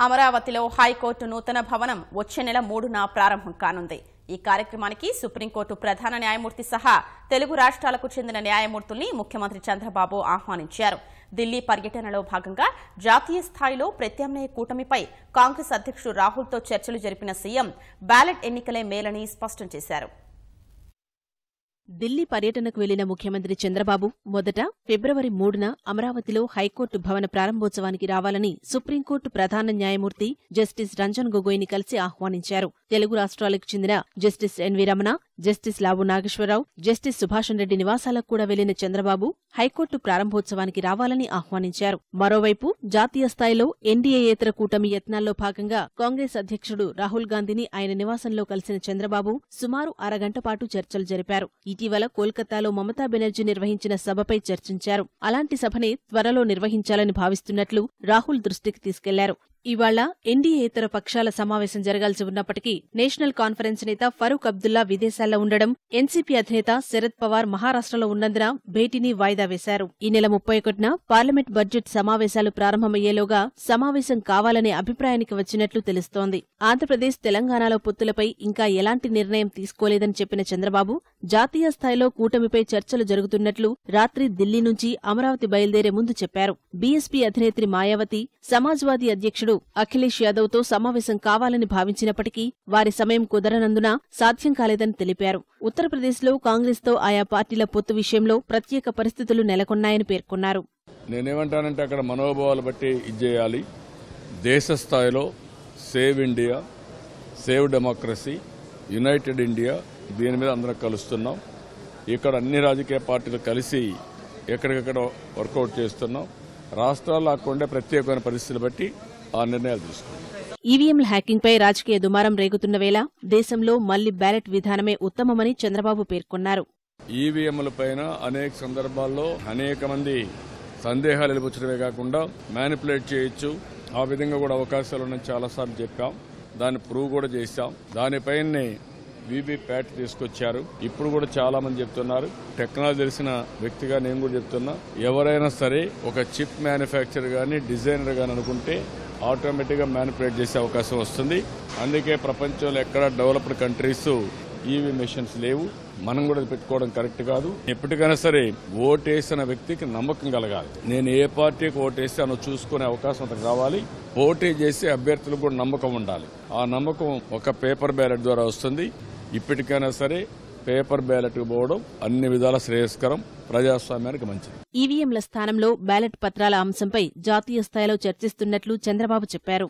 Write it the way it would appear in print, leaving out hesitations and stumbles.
అమరావతిలో హైకోర్టు నూతన భవనం వచ్చే నెల 3న ప్రారంభం కానుంది. ఈ కార్యక్రమానికి సుప్రీంకోర్టు ప్రధాన న్యాయమూర్తి సహా తెలుగు రాష్ట్రాలకు చెందిన న్యాయమూర్తుల్ని ముఖ్యమంత్రి చంద్రబాబు ఆహ్వానించారు. ఢిల్లీ పర్యటనలో భాగంగా జాతీయ స్థాయిలో ప్రత్యామ్నాయ కూటమిపై కాంగ్రెస్ అధ్యక్షుడు రాహుల్తో చర్చలు జరిపిన సీఎం బ్యాలెట్ ఎన్నికలే మేలని స్పష్టం చేశారు. ఢిల్లీ పర్యటనకు వెళ్లిన ముఖ్యమంత్రి చంద్రబాబు మొదట ఫిబ్రవరి 3న అమరావతిలో హైకోర్టు భవన ప్రారంభోత్సవానికి రావాలని సుప్రీంకోర్టు ప్రధాన న్యాయమూర్తి జస్టిస్ రంజన్ గొగోయ్ని కలిసి ఆహ్వానించారు. తెలుగు రాష్ట్రాలకు చెందిన జస్టిస్ ఎన్వీ రమణ, జస్టిస్ లావు నాగేశ్వరరావు, జస్టిస్ సుభాషణ్ రెడ్డి నివాసాలకు కూడా వెళ్లిన చంద్రబాబు హైకోర్టు ప్రారంభోత్సవానికి రావాలని ఆహ్వానించారు. మరోవైపు జాతీయ స్థాయిలో ఎన్డీఏయేతర కూటమి యత్నాల్లో భాగంగా కాంగ్రెస్ అధ్యక్షుడు రాహుల్ గాంధీని ఆయన నివాసంలో కలిసిన చంద్రబాబు సుమారు అరగంట పాటు చర్చలు జరిపారు. ఇటీవల కోల్కతాలో మమతా బెనర్జీ నిర్వహించిన సభపై చర్చించారు. అలాంటి సభనే త్వరలో నిర్వహించాలని భావిస్తున్నట్లు రాహుల్ దృష్టికి తీసుకెళ్లారు. ఇవాళ ఎన్డీఏతర పక్షాల సమావేశం జరగాల్సి ఉన్నప్పటికీ నేషనల్ కాన్ఫరెన్స్ నేత ఫరూక్ అబ్దుల్లా విదేశాల్లో ఉండడం, ఎన్సీపీ అధినేత శరద్ పవార్ మహారాష్ట్రలో ఉన్నందున భేటీని వాయిదా వేశారు. ఈ నెల 31న పార్లమెంట్ బడ్జెట్ సమావేశాలు ప్రారంభమయ్యేలోగా సమావేశం కావాలనే అభిప్రాయానికి వచ్చినట్లు తెలుస్తోంది. ఆంధ్రప్రదేశ్, తెలంగాణలో పొత్తులపై ఇంకా ఎలాంటి నిర్ణయం తీసుకోలేదని చెప్పిన చంద్రబాబు జాతీయ స్థాయిలో కూటమిపై చర్చలు జరుగుతున్నట్లు రాత్రి ఢిల్లీ నుంచి అమరావతి బయలుదేరే ముందు చెప్పారు. బీఎస్పీ అధినేత్రి మాయావతి, సమాజ్వాదీ అధ్యక్షుడు అఖిలేష్ యాదవ్తో సమావేశం కావాలని భావించినప్పటికీ వారి సమయం కుదరనందున సాధ్యం కాలేదని తెలిపారు. ఉత్తరప్రదేశ్లో కాంగ్రెస్తో ఆయా పార్టీల పొత్తు విషయంలో ప్రత్యేక పరిస్థితులు నెలకొన్నాయని పేర్కొన్నారు. నేనేమంటానంటే అక్కడ మనోభావాలు బట్టి ఇచ్చేయాలి. దేశ స్థాయిలో save India, save democracy, United India, దీని మీద అందరం కలుస్తున్నాం. ఇక్కడ అన్ని రాజకీయ పార్టీలు కలిసి ఎక్కడికక్కడ వర్కౌట్ చేస్తున్నాం. రాష్ట్రాల్లో అక్కడే ప్రత్యేకమైన పరిస్థితులు బట్టి ఆ నిర్ణయాలు తీసుకున్నాం. ఈవీఎంల హ్యాకింగ్పై రాజకీయ దుమారం రేగుతున్న వేళ దేశంలో మళ్లీ బ్యాలెట్ విధానమే ఉత్తమమని చంద్రబాబు పేర్కొన్నారు. ఈవీఎంలపైన అనేక సందర్భాల్లో అనేక మంది సందేహాలు వెలిబుచ్చడమే కాకుండా మ్యానిపులేట్ చేయొచ్చు, ఆ విధంగా కూడా అవకాశాలు ఉన్నాయని చాలాసార్లు చెప్పాం. దాన్ని ప్రూవ్ కూడా చేశాం. దానిపైనే వీవీప్యాట్ తీసుకొచ్చారు. ఇప్పుడు కూడా చాలా మంది చెప్తున్నారు. టెక్నాలజీ తెలిసిన వ్యక్తిగా నేను కూడా చెప్తున్నా, ఎవరైనా సరే ఒక చిప్ మ్యానుఫ్యాక్చరర్ గానీ డిజైనర్ గానీ అనుకుంటే ఆటోమేటిక్ గా మ్యానిపులేట్ చేసే అవకాశం వస్తుంది. అందుకే ప్రపంచంలో ఎక్కడ డెవలప్డ్ కంట్రీస్ ఈవీ మెషిన్స్ లేవు. మనం కూడా పెట్టుకోవడం కరెక్ట్ కాదు. ఎప్పటికైనా సరే ఓటేసిన వ్యక్తికి నమ్మకం కలగాలి. నేను ఏ పార్టీకి ఓటేస్తానో చూసుకునే అవకాశం అతనికి రావాలి. పోటీ చేసే అభ్యర్థులకు కూడా నమ్మకం ఉండాలి. ఆ నమ్మకం ఒక పేపర్ బ్యాలెట్ ద్వారా వస్తుంది. ఇప్పటికైనా సరే పేపర్ బ్యాలెట్ పోవడం అన్ని విధాల శ్రేయస్కరం, ప్రజాస్వామ్యానికి మంచిది. ఈవీఎంల స్థానంలో బ్యాలెట్ పత్రాల అంశంపై జాతీయ స్థాయిలో చర్చిస్తున్నట్లు చంద్రబాబు చెప్పారు.